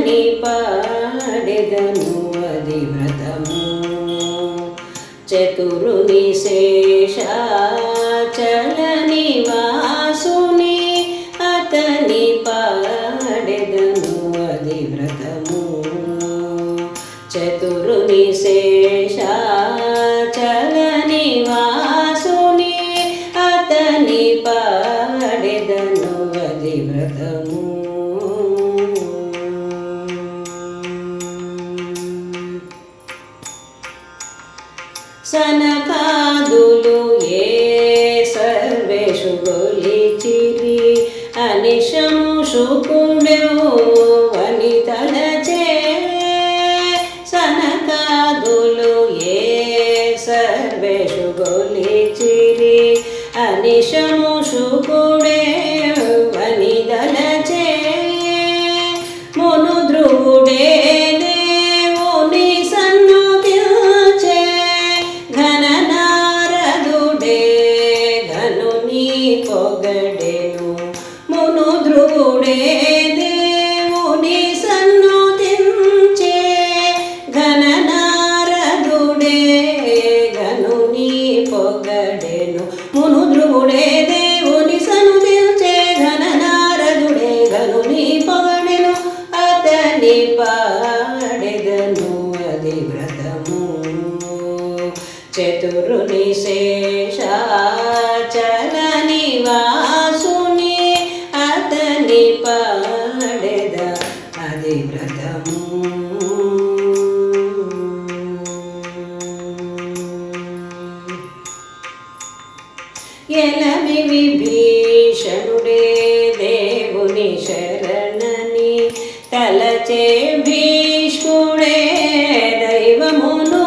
అతని పాడెదను అది వ్రతము చతురుని శేషాచల నివాసుని అతని పాడెదను అది వ్రతము చతురుని శేషాచల నివాసుని అతని పాడెదను అది వ్రతము సనకాదులు ఏ సర్వేషు గొలిచిరి అనిశము శుకుడెవు అని తలచే సనకాదులు ఏ సర్వేషు గొలిచిరి అనిశము శుకుడెవు అని తలచే మును ధ్రువుడే పొగడెను మును ధ్రువుడే దేవుని సన్నుతించే ఘననారదుడే ఘనుని పొగడెను మును ధ్రువుడే దేవుని సన్నుతించే ఘననారదుడే ఘనుని పొగడెను అతని పాడెదను అది వ్రతము చతురుని శేషాచల నివాసుని అతని పాడెద అది వ్రతము ఎలమి విభీషణుడే దేవుని శరణని తలచే భీష్ముడే దైవమును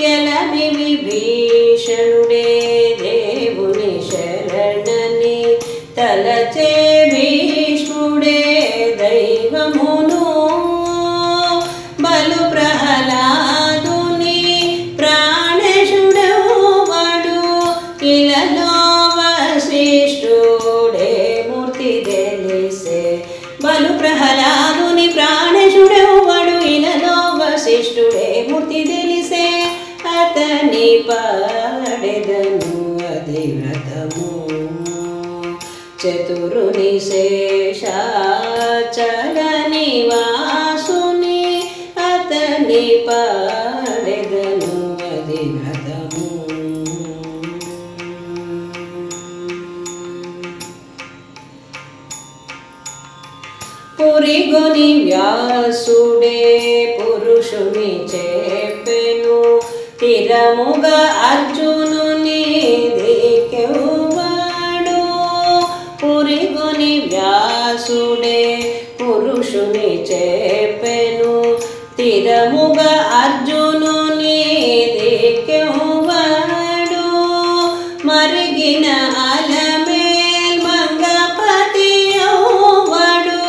ఎలమి విభీషణుడే దేవుని శరణని తలచే భీష్ముడే దైవమును బలు ప్రహ్లాదుని ప్రాణేశుడెవ్వడు ఇలలో వశిష్ఠుడే మూర్తి తెలిసే బలు ప్రహ్లాదుని ప్రాణేశుడెవ్వడు ఇలలో వశిష్ఠుడే మూర్తి తెలిసే అతని పాడెదను అది వ్రతము చతురుని శేషాచల నివాసుని అతని పాడెదను అది వ్రతము పురిగొని వ్యాసుడే పురుషుని చెప్పెను తిరముగా అర్జునుని దిక్కెవ్వడు పురిగొని వ్యాసుడే పురుషుని చెప్పెను తిరముగా అర్జునుని దిక్కెవ్వడు మరిగిన అలమేల్ మంగపతి యవ్వడు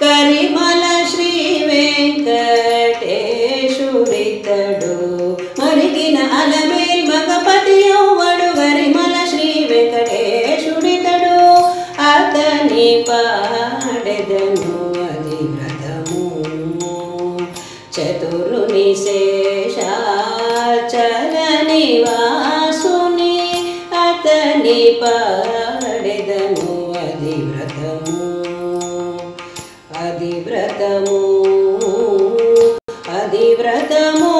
కరిమల శ్రీ వెంకటేశుడితడు మరిగిన అలమేల్ మగపతి యవ్వడు గరిమల శ్రీ వెంకటేశుడితడు అతని పాడెదను అది వ్రతము చతురుని శేషాచల నివాసుని అతని పాడెదను అది వ్రతము అది వ్రతము అది వ్రతము